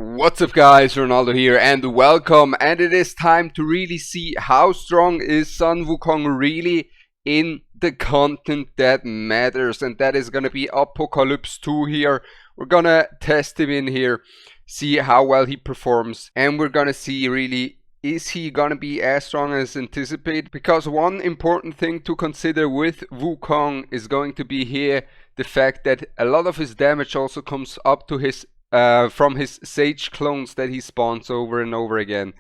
What's up guys, Ronaldo here and welcome, and it is time to really see how strong is Sun Wukong really in the content that matters, and that is gonna be Apocalypse 2 here. We're gonna test him in here, see how well he performs, and we're gonna see really is he gonna be as strong as anticipated, because one important thing to consider with Wukong is going to be here the fact that a lot of his damage also comes up to his from his Sage clones that he spawns over and over again.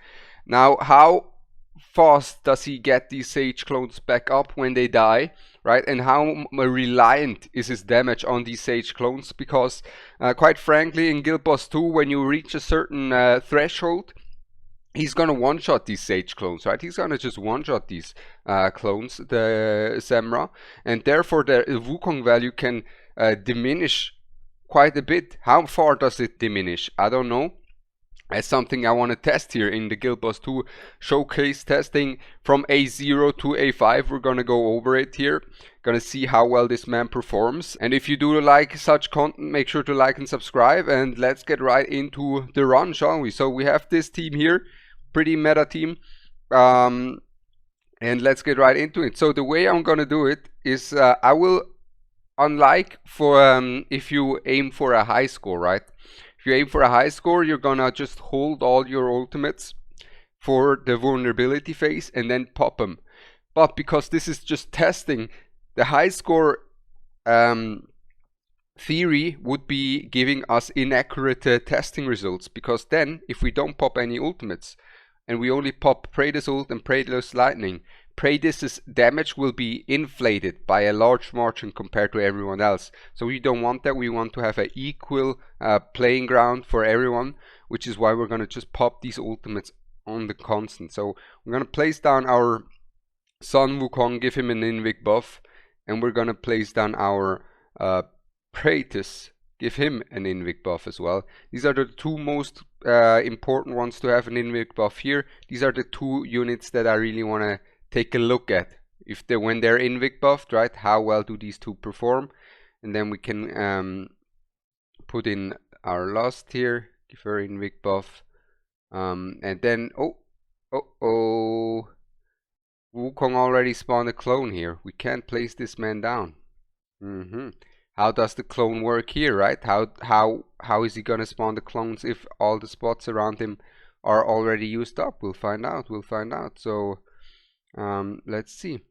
Now, how fast does he get these Sage clones back up when they die, right? And how reliant is his damage on these Sage clones? Because quite frankly, in Guild Boss 2, when you reach a certain threshold, he's gonna one-shot these Sage clones, right? He's gonna just one-shot these clones, the Semrah, and therefore the Wukong value can diminish quite a bit. How far does it diminish? I don't know. That's something I want to test here in the Guild Boss 2 showcase testing from A0 to A5. We're gonna go over it here. Gonna see how well this man performs. And if you do like such content, make sure to like and subscribe. And let's get right into the run, shall we? So we have this team here, pretty meta team. And let's get right into it. So the way I'm gonna do it is I will, unlike for if you aim for a high score, right? If you aim for a high score, you're gonna just hold all your ultimates for the vulnerability phase and then pop them. But because this is just testing, the high score theory would be giving inaccurate testing results, because then if we don't pop any ultimates and we only pop Praetor's ult and Praetor's lightning, Praetor's damage will be inflated by a large margin compared to everyone else. So we don't want that. We want to have an equal playing ground for everyone, which is why we're going to just pop these ultimates on the constant. So we're going to place down our Sun Wukong, give him an Invic buff, and we're going to place down our Praetor's, give him an Invic buff as well. These are the two most important ones to have an Invic buff here. These are the two units that I really want to take a look at. If they, when they're Invic buffed, right, how well do these two perform? And then we can put in our Lust here, give her Invic buff, and then Wukong already spawned a clone here. We can't place this man down. How does the clone work here, right? How is he gonna spawn the clones if all the spots around him are already used up? We'll find out. So let's see.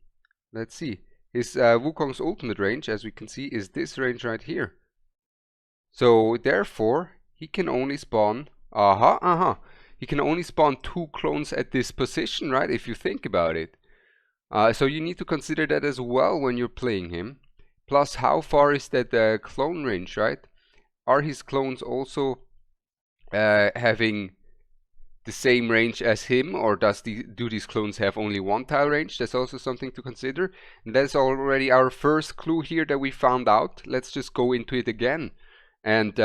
His Wukong's ultimate range, as we can see, is this range right here. So therefore he can only spawn he can only spawn 2 clones at this position, right? If you think about it. So you need to consider that as well when you're playing him. Plus, how far is that clone range, right? Are his clones also having the same range as him, or do these clones have only 1 tile range? That's also something to consider, and that's already our first clue here that we found out. Let's just go into it again and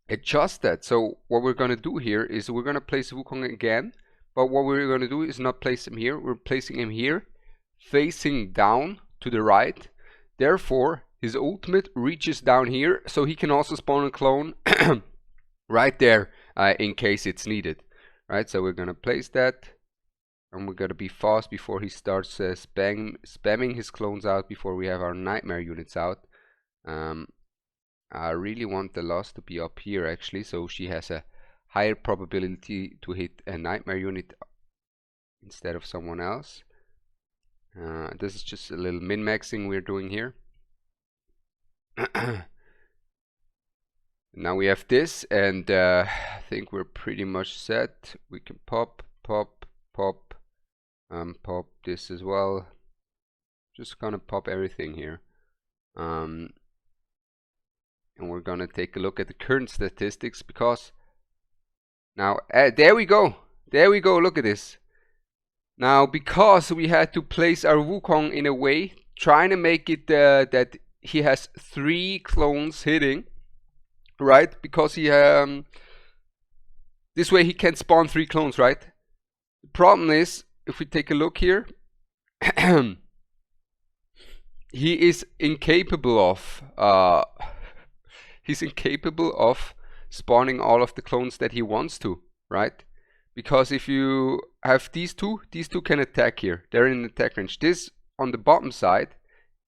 adjust that. So what we're gonna do here is we're gonna place Wukong again, but what we're gonna do is not place him here. We're placing him here, facing down to the right. Therefore, his ultimate reaches down here, so he can also spawn a clone right there in case it's needed. Right, so we're gonna place that, and we're gonna be fast before he starts spamming his clones out before we have our nightmare units out. I really want the Lost to be up here actually, so she has a higher probability to hit a nightmare unit instead of someone else. This is just a little min-maxing we're doing here. Now we have this, and I think we're pretty much set. We can pop this as well. Just gonna pop everything here. And we're gonna take a look at the current statistics, because now there we go, look at this. Now, because we had to place our Wukong in a way, trying to make it that he has 3 clones hitting, right? Because he this way he can spawn 3 clones, right? The problem is, if we take a look here, he is incapable of spawning all of the clones that he wants to, right? Because if you have these two can attack here. They're in attack range. This on the bottom side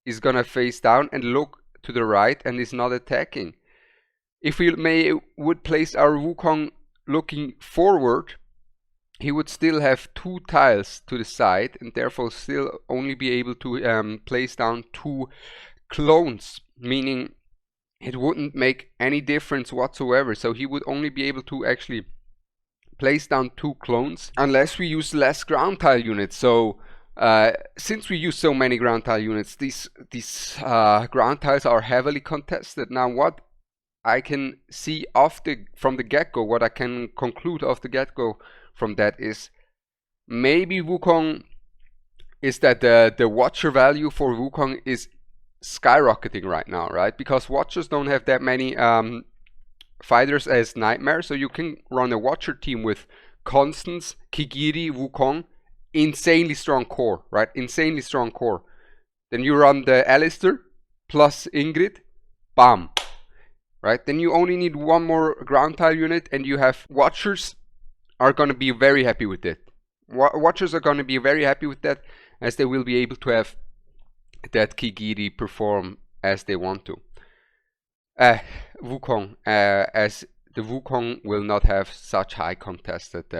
is gonna face down and look to the right and is not attacking. If we would place our Wukong looking forward, he would still have 2 tiles to the side and therefore still only be able to place down 2 clones, meaning it wouldn't make any difference whatsoever. So he would only be able to actually place down 2 clones unless we use less ground tile units. So since we use so many ground tile units, these ground tiles are heavily contested. Now what I can see from the get-go, what I can conclude off the get-go from that is maybe Wukong is that the watcher value for Wukong is skyrocketing right now, right? Because watchers don't have that many fighters as Nightmare, so you can run a watcher team with Constance, Kigiri, Wukong, insanely strong core, right? Insanely strong core. Then you run the Alistair plus Ingrid, bam, right? Then you only need 1 more ground tile unit and you have watchers are going to be very happy with it. Watchers are going to be very happy with that, as they will be able to have that Kigiri perform as they want to. Wukong, as the Wukong will not have such high contested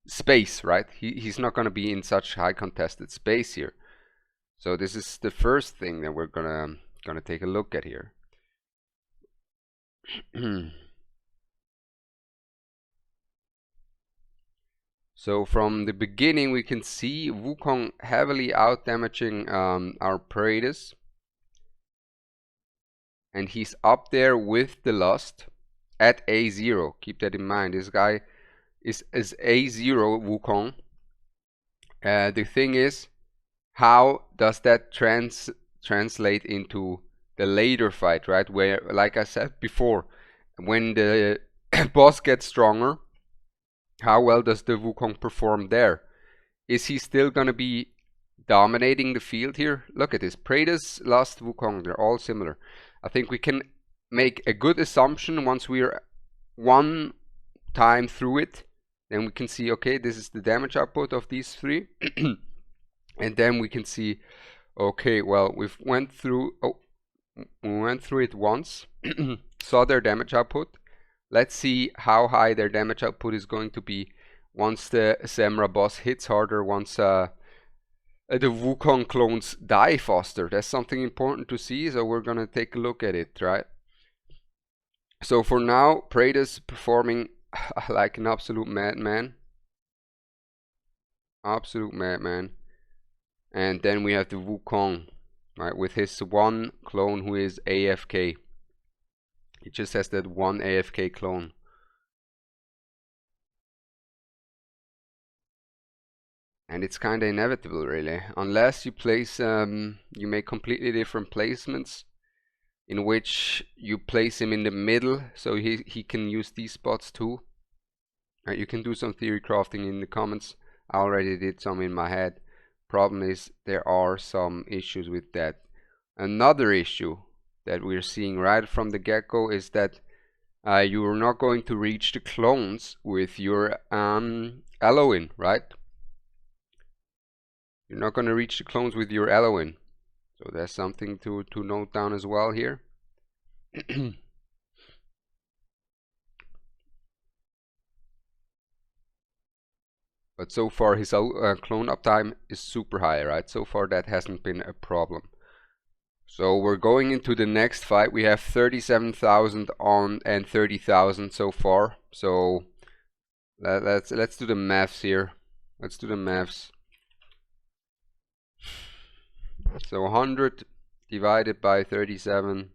space, right? He's not going to be in such high contested space here. So this is the first thing that we're gonna take a look at here. So from the beginning we can see Wukong heavily out damaging our Praetus, and he's up there with the Lust at A0. Keep that in mind. This guy is A0 Wukong. The thing is, how does that translate into the later fight, right? Where, like I said before, when the boss gets stronger, how well does the Wukong perform there? Is he still gonna be dominating the field here? Look at this, Praetus, Lust, Wukong, they're all similar. I think we can make a good assumption once we're 1 time through it. Then we can see, okay, this is the damage output of these 3. And then we can see, okay, well, we went through it once, saw their damage output. Let's see how high their damage output is going to be once the Semrah boss hits harder, once the Wukong clones die faster. That's something important to see, so we're gonna take a look at it, right? So for now, Praetus performing like an absolute madman. Absolute madman. And then we have the Wukong, right, with his 1 clone who is AFK. He just has that 1 AFK clone. And it's kind of inevitable, really, unless you place, you make completely different placements, in which you place him in the middle, so he can use these spots too. Right, you can do some theory crafting in the comments. I already did some in my head. Problem is, there are some issues with that. Another issue that we're seeing right from the get-go is that you are not going to reach the clones with your Elohim, right? You're not going to reach the clones with your Elohim. So that's something to note down as well here. But so far his clone uptime is super high, right? So far that hasn't been a problem. So we're going into the next fight. We have 37,000 on and 30,000 so far. So let's do the maths here. Let's do the maths. So 100 divided by 37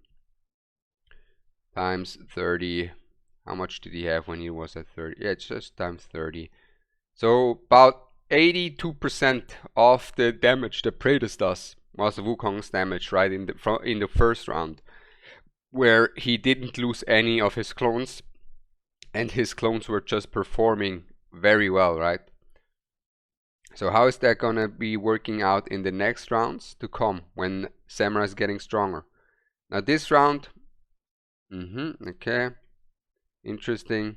times 30. How much did he have when he was at 30? Yeah, it's just times 30. So about 82% of the damage that Praetus does was Wukong's damage, right, in the first round, where he didn't lose any of his clones, and his clones were just performing very well, right? So how is that gonna be working out in the next rounds to come when Semrah is getting stronger? Now this round, Okay. Interesting.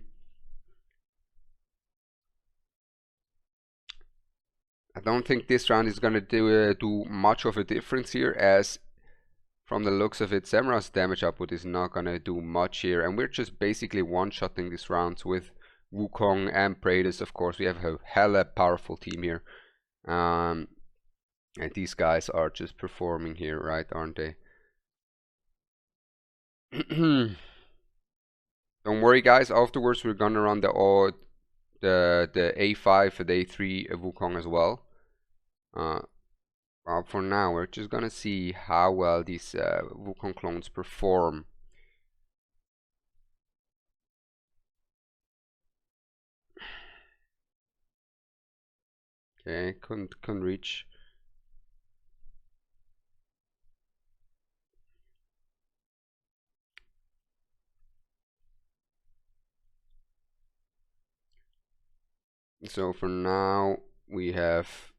I don't think this round is gonna do much of a difference here, as from the looks of it, Semrah's damage output is not gonna do much here, and we're just basically one-shotting these rounds with Wukong and Praetus. Of course, we have a hella powerful team here, and these guys are just performing here, right? Aren't they? Don't worry, guys. Afterwards, we're gonna run the A5 and A3 Wukong as well. Well, for now, we're just gonna see how well these Wukong clones perform. Okay, couldn't reach. So for now, we have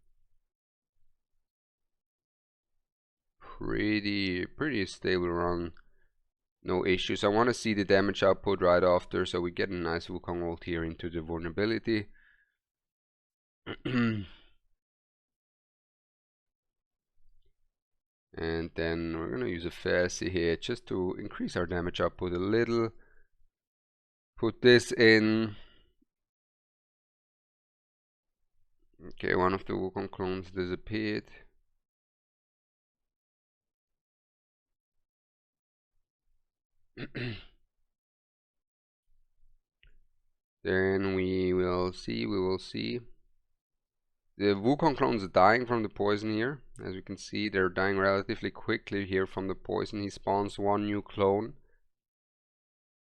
pretty stable run, no issues. I want to see the damage output right after, so we get a nice Wukong ult here into the vulnerability. And then we're gonna use a Fancy here just to increase our damage output a little. Put this in. Okay, one of the Wukong clones disappeared. Then we will see. The Wukong clones are dying from the poison here. As you can see, they're dying relatively quickly here from the poison. He spawns one new clone.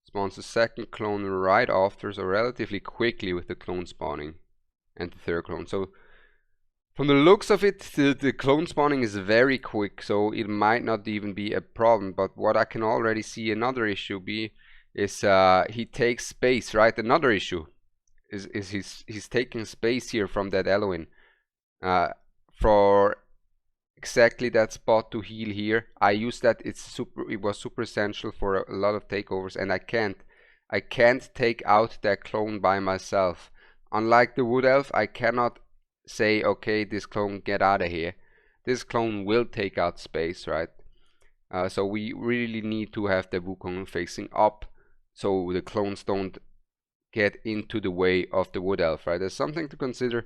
Spawns the second clone right after, so relatively quickly with the clone spawning. And the third clone. So from the looks of it, the clone spawning is very quick, so it might not even be a problem. But what I can already see another issue be is he takes space, right? Another issue is he's taking space here from that Eloin. For exactly that spot to heal here. I use that. It was super essential for a lot of takeovers, and I can't take out that clone by myself. Unlike the Wood Elf, I cannot say, okay, this clone, get out of here. This clone will take out space, right? So we really need to have the Wukong facing up, so the clones don't get into the way of the Wood Elf, right? There's something to consider.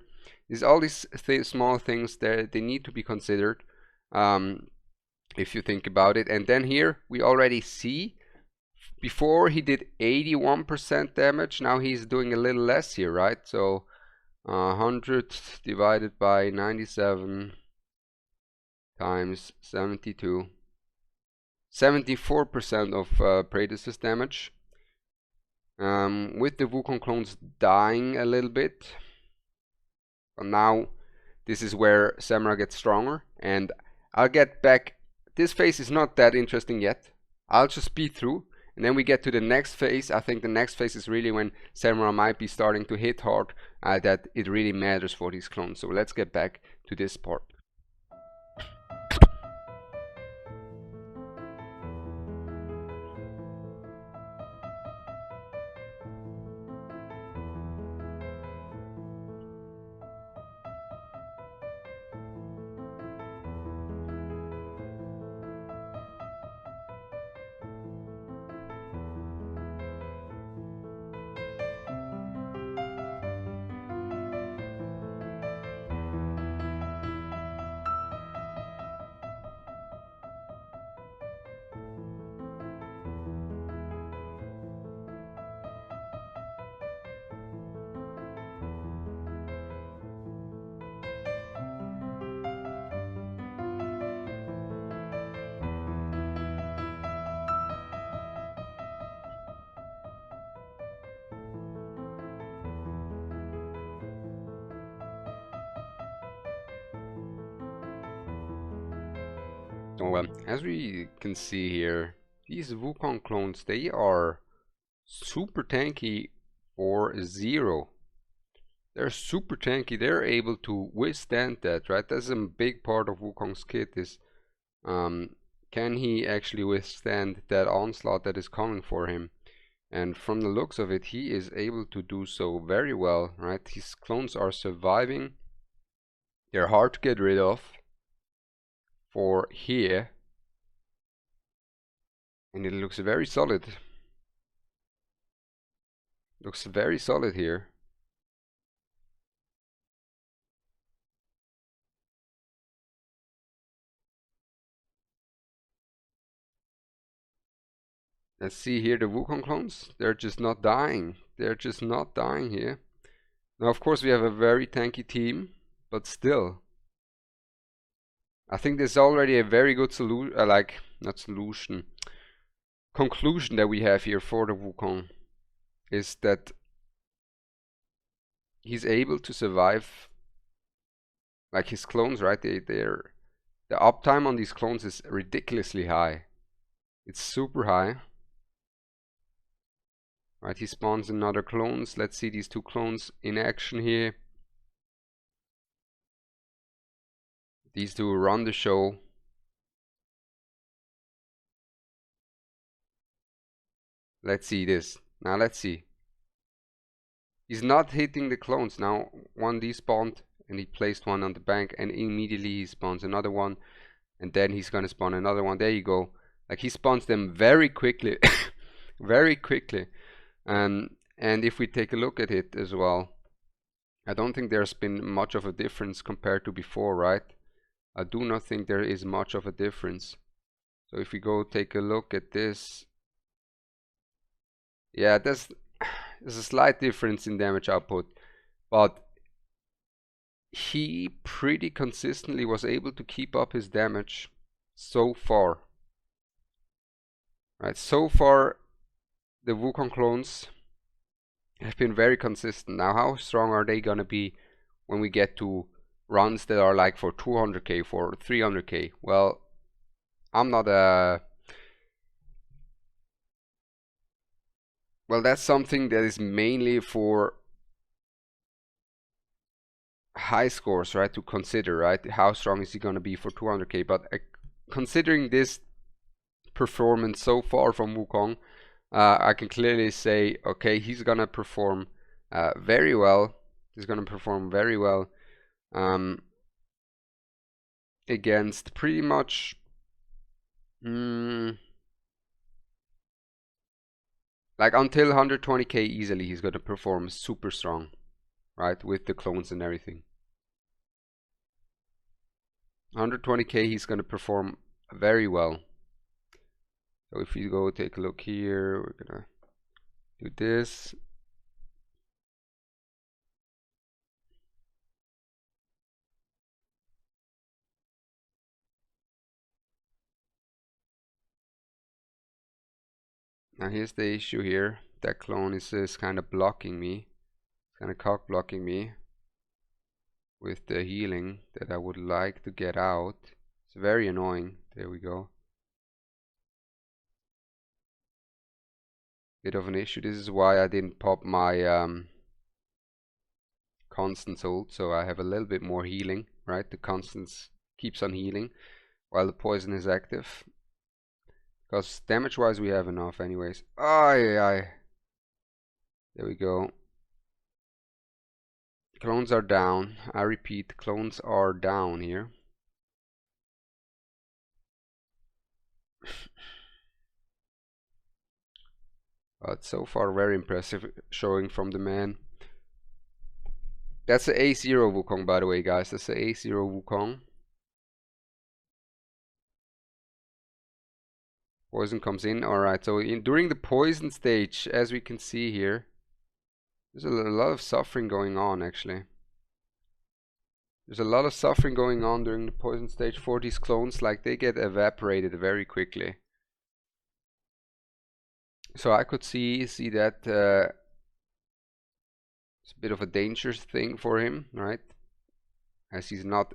Is all these small things there, they need to be considered, if you think about it. And then here we already see, before he did 81% damage, now he's doing a little less here, right? So 100 divided by 97 times 72, 74% of Praetus' damage. With the Wukong clones dying a little bit. But now this is where Semrah gets stronger, and I'll get back. This phase is not that interesting yet. I'll just speed through, and then we get to the next phase. I think the next phase is really when Semrah might be starting to hit hard, that it really matters for these clones. So let's get back to this part. So as we can see here, these Wukong clones, they are super tanky for 0. They're super tanky. They're able to withstand that, right? That's a big part of Wukong's kit, is Can he actually withstand that onslaught that is coming for him? And from the looks of it, he is able to do so very well, right? His clones are surviving. They're hard to get rid of for here. And it looks very solid. Looks very solid here. Let's see here the Wukong clones. They're just not dying. They're just not dying here. Now, of course, we have a very tanky team, but still. I think this is already a very good solution, conclusion that we have here for the Wukong is that he's able to survive, like his clones, right? The uptime on these clones is ridiculously high. It's super high. Right, he spawns another clones. Let's see these two clones in action here. These two run the show. Let's see this. Now let's see. He's not hitting the clones. Now one despawned and he placed one on the bank and immediately he spawns another one. And then he's gonna spawn another one. There you go. Like he spawns them very quickly. Very quickly. And if we take a look at it as well, I don't think there's been much of a difference compared to before, right? I do not think there is much of a difference. So if we go take a look at this, yeah, there's a slight difference in damage output, but he pretty consistently was able to keep up his damage so far. Right, so far the Wukong clones have been very consistent. Now how strong are they gonna be when we get to runs that are like for 200k, for 300k? Well, I'm not a... Well, that's something that is mainly for high scores, right, to consider, right? How strong is he gonna be for 200k? But considering this performance so far from Wukong, I can clearly say, okay, he's gonna perform very well. He's gonna perform very well against pretty much like until 120k easily. He's gonna perform super strong, right, with the clones and everything. 120k, he's gonna perform very well. So if you go take a look here, we're gonna do this. Now here's the issue here. That clone is kind of blocking me. It's kind of cock blocking me with the healing that I would like to get out. It's very annoying. There we go. Bit of an issue. This is why I didn't pop my Constance ult, so I have a little bit more healing, right? The Constance keeps on healing while the poison is active. Because damage wise we have enough anyways. There we go. Clones are down. I repeat, clones are down here. But so far very impressive showing from the man. That's the A0 Wukong, by the way, guys. That's the A0 Wukong. Poison comes in. Alright, so during the poison stage, as we can see here, there's a lot of suffering going on, actually. There's a lot of suffering going on during the poison stage for these clones. Like, they get evaporated very quickly. So I could see that it's a bit of a dangerous thing for him, right? As he's not,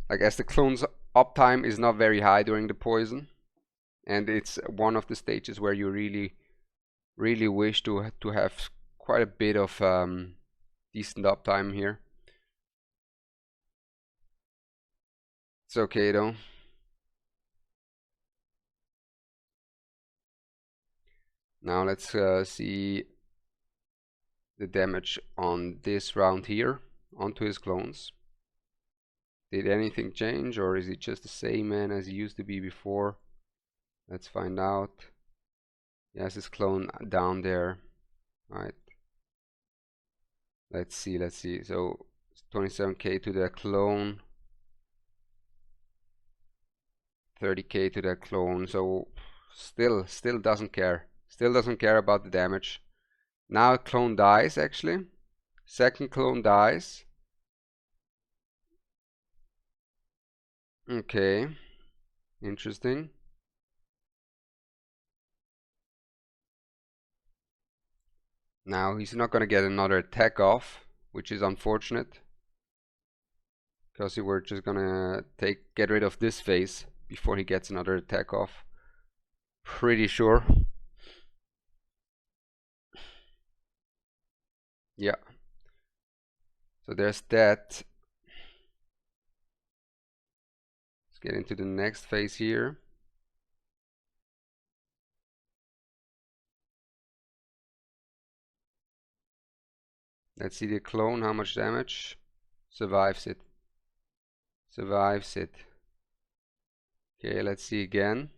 like, as the clone's uptime is not very high during the poison, and it's one of the stages where you really wish to have quite a bit of decent uptime here. It's okay though. Now let's see the damage on this round here onto his clones. Did anything change, or is he just the same man as he used to be before? Let's find out. He has his clone down there, right? Let's see. So 27k to that clone, 30k to that clone. So still doesn't care. Still doesn't care about the damage. Now clone dies actually. Second clone dies. Okay, interesting. Now he's not gonna get another attack off, which is unfortunate, because we were just gonna get rid of this phase before he gets another attack off. Pretty sure. Yeah. So there's that. Let's get into the next phase here. Let's see the clone, how much damage. Survives it. Survives it. Okay, let's see again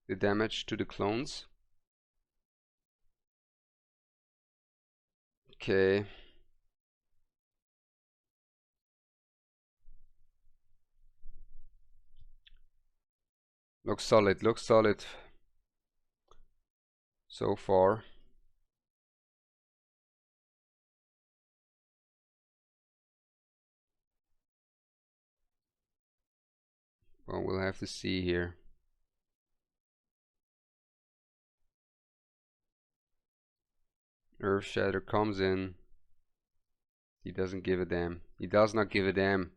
the damage to the clones. Okay. Looks solid so far. Well, we'll have to see here. Earth Shatter comes in. He doesn't give a damn. He does not give a damn.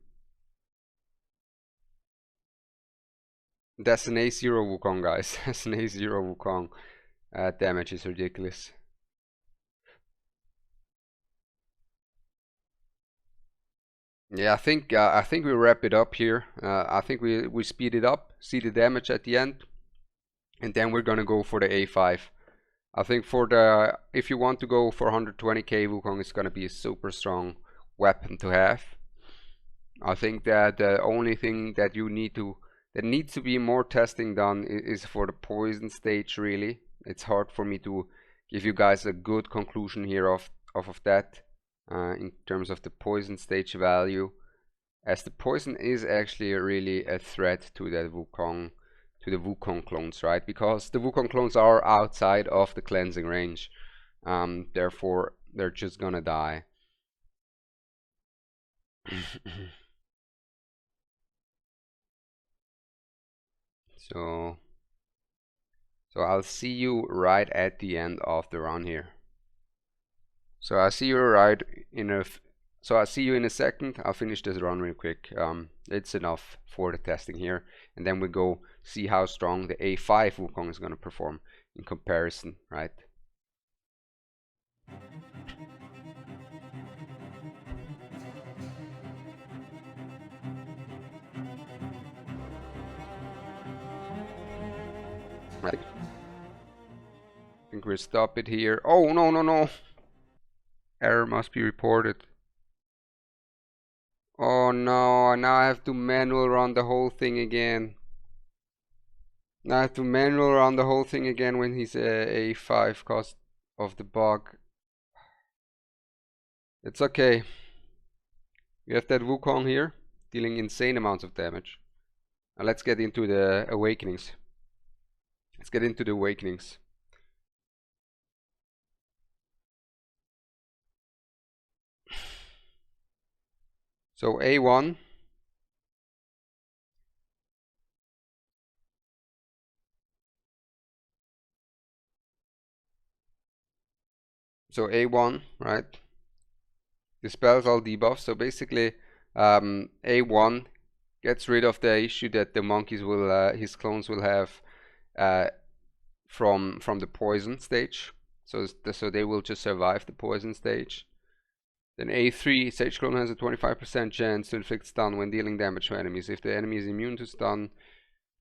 That's an A0 Wukong, guys. That's an A0 Wukong. Damage is ridiculous. Yeah, I think we wrap it up here. I think we speed it up, see the damage at the end, and then we're gonna go for the A5. I think if you want to go for 120k, Wukong is gonna be a super strong weapon to have. I think that the only thing that needs to be more testing done is for the poison stage. Really, it's hard for me to give you guys a good conclusion here of that in terms of the poison stage value, as the poison is actually really a threat to that Wukong, to the Wukong clones, right? Because the Wukong clones are outside of the cleansing range, therefore they're just gonna die. So I'll see you right at the end of the run here. So I'll see you right in a so I'll see you in a second. I'll finish this run real quick. It's enough for the testing here, and then we go see how strong the A5 Wukong is going to perform in comparison, right? Right. I think we'll stop it here. Oh, no. Error must be reported. Oh no, now I have to manual run the whole thing again. Now I have to manual run the whole thing again when he's A5 because of the bug. It's okay. We have that Wukong here, dealing insane amounts of damage. Now let's get into the Awakenings. Let's get into the Awakenings. So A1. So A1, right? Dispels all debuffs. So basically, A1 gets rid of the issue that the monkeys will, his clones will have from the poison stage. So they will just survive the poison stage. Then A3, Sage Clone has a 25% chance to inflict stun when dealing damage to enemies. If the enemy is immune to stun,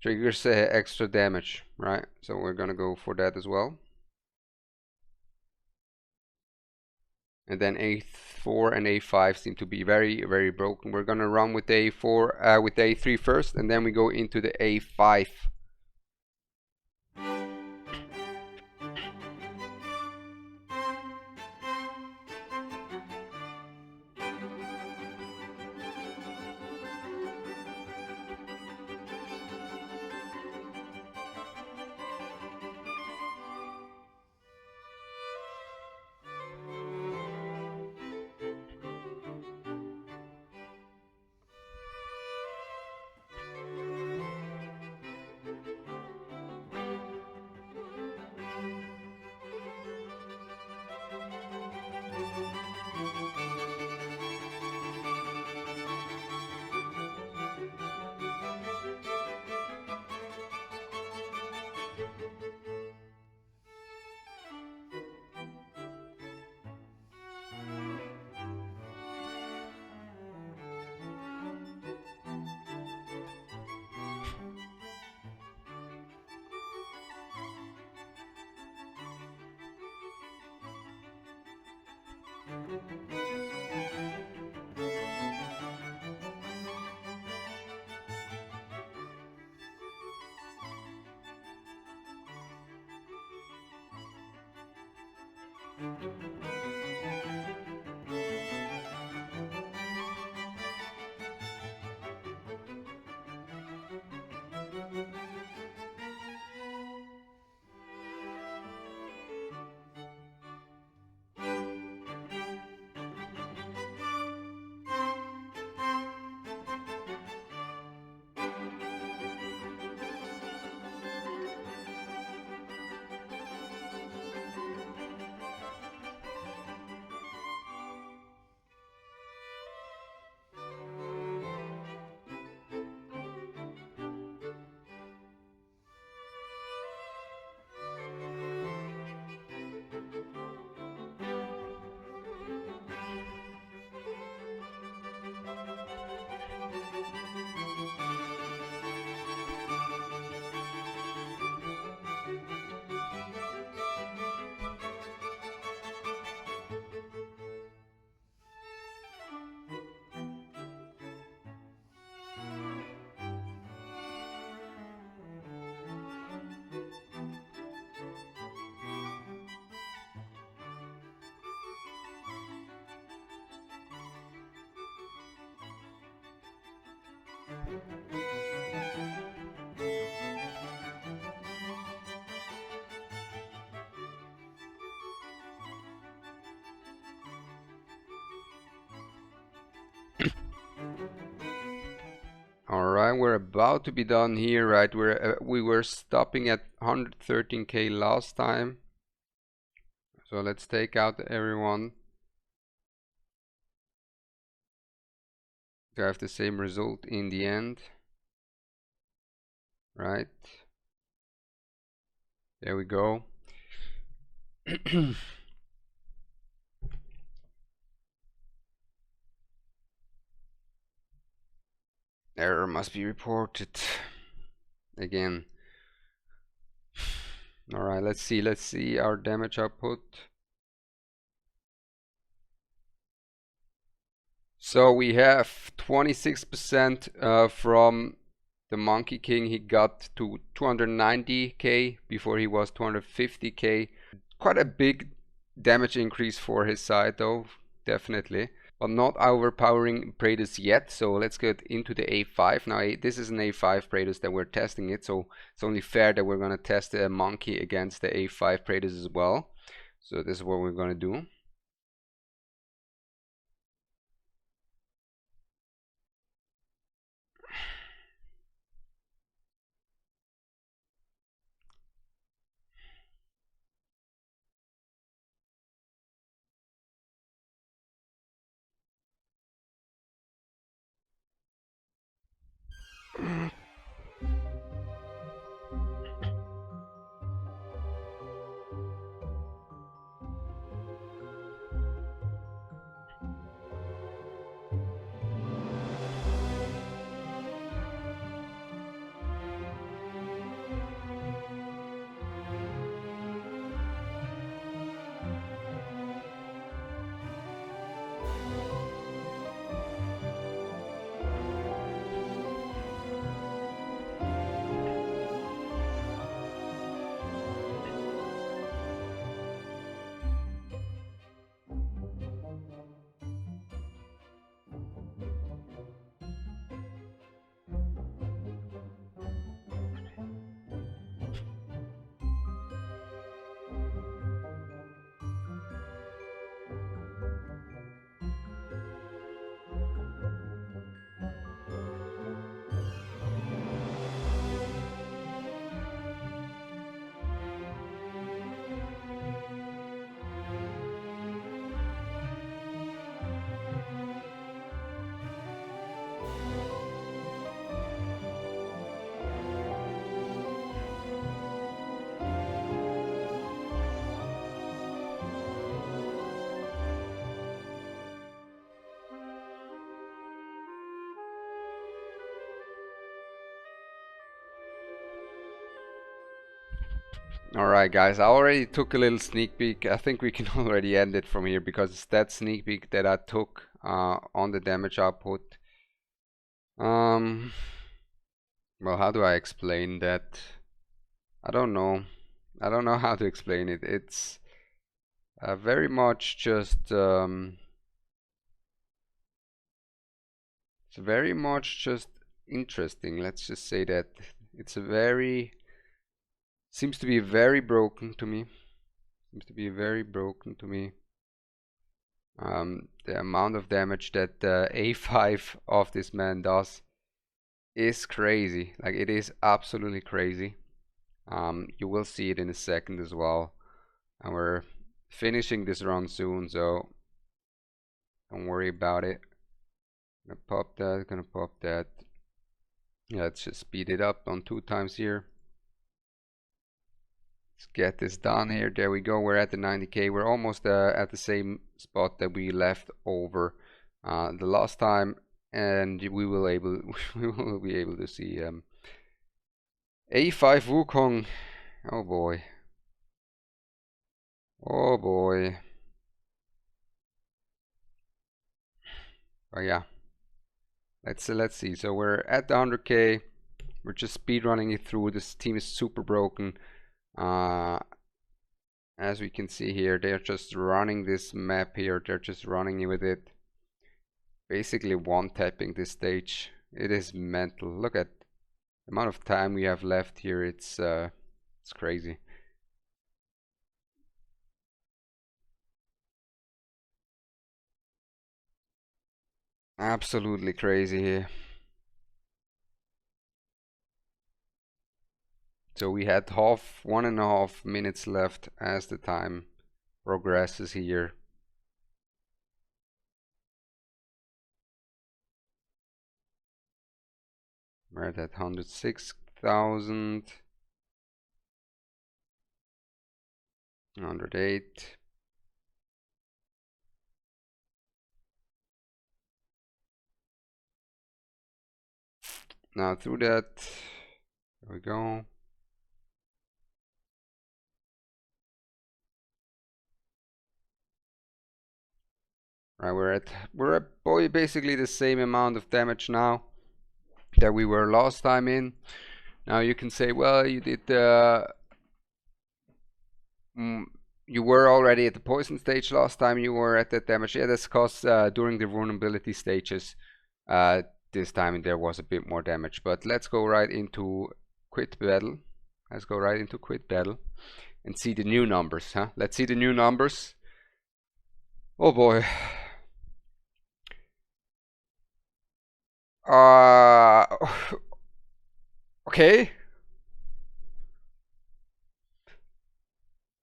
triggers extra damage, right? So we're gonna go for that as well. And then A4 and A5 seem to be very, very broken. We're gonna run with the A4, with the A3 first, and then we go into the A5. All right, we're about to be done here, right? We were stopping at 113k last time, so let's take out everyone to have the same result in the end, right? There we go. Error must be reported again. All right, let's see our damage output. So we have 26% from the Monkey King. He got to 290k before he was 250k. Quite a big damage increase for his side though, definitely. But not overpowering Praetus yet, so let's get into the A5. Now this is an A5 Praetus that we're testing it, so it's only fair that we're going to test the Monkey against the A5 Praetus as well. So this is what we're going to do. Alright guys, I already took a little sneak peek. I think we can already end it from here because it's that sneak peek that I took on the damage output. Well, how do I explain that? I don't know. I don't know how to explain it. It's very much just it's very much just interesting. Let's just say that it's a very seems to be very broken to me. Seems to be very broken to me. The amount of damage that the A5 of this man does is crazy. Like, it is absolutely crazy. You will see it in a second as well. And we're finishing this run soon, so don't worry about it. Gonna pop that, gonna pop that. Yeah, let's just speed it up on 2 times here. Let's get this done here. There we go. We're at the 90k. We're almost at the same spot that we left over the last time, and we will be able to see A5 Wukong. Oh boy. Oh boy. Oh yeah. Let's see. So we're at the 100k. We're just speed running it through. This team is super broken. As we can see here, they're just running this map here. They're just running with it, basically one-tapping this stage. It is mental. Look at the amount of time we have left here. It's crazy. Absolutely crazy here. So we had 1.5 minutes left as the time progresses here. We're at 106,000. 108. Now through that, there we go. Right, we're at basically the same amount of damage now that we were last time in. Now you can say, well, you did you were already at the poison stage last time. You were at that damage. Yeah, that's because during the vulnerability stages, this time there was a bit more damage. But let's go right into quit battle. Let's go right into quit battle and see the new numbers, huh? Let's see the new numbers. Oh boy. Okay.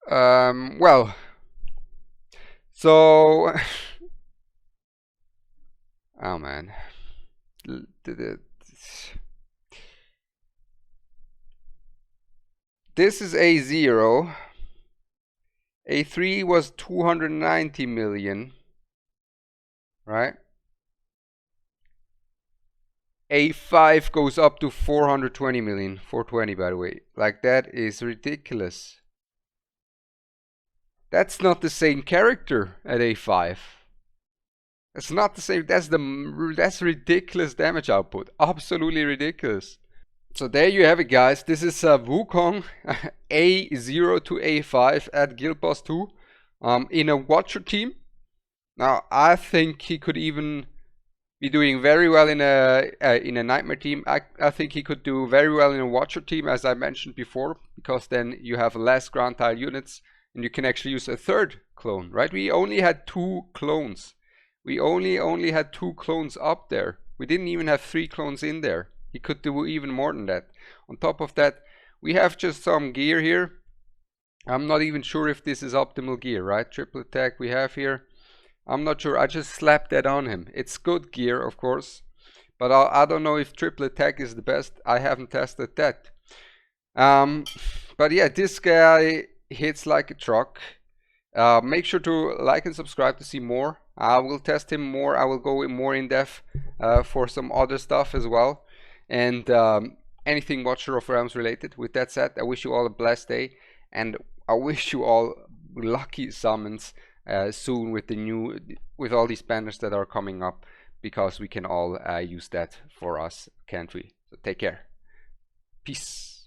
Well, so oh man, this is A0. A3 was 290 million, right? A5 goes up to 420 million. 420, by the way. Like, that is ridiculous. That's not the same character at A5. That's not the same. That's ridiculous damage output. Absolutely ridiculous. So there you have it, guys. This is Wukong A0 to A5 at Guild Boss 2 in a Watcher team. Now, I think he could even be doing very well in a Nightmare team. I think he could do very well in a Watcher team, as I mentioned before, because then you have less ground tile units and you can actually use a third clone, right? We only had 2 clones. We only had 2 clones up there. We didn't even have 3 clones in there. He could do even more than that. On top of that, we have just some gear here. I'm not even sure if this is optimal gear, right? Triple attack we have here. I'm not sure. I just slapped that on him. It's good gear, of course, but I don't know if triple attack is the best. I haven't tested that. But yeah, this guy hits like a truck. Make sure to like and subscribe to see more. I will test him more. I will go more in depth for some other stuff as well, and anything Watcher of Realms related. With that said, I wish you all a blessed day. and I wish you all lucky summons soon with all these banners that are coming up, because we can all use that for us, can't we? So take care. Peace.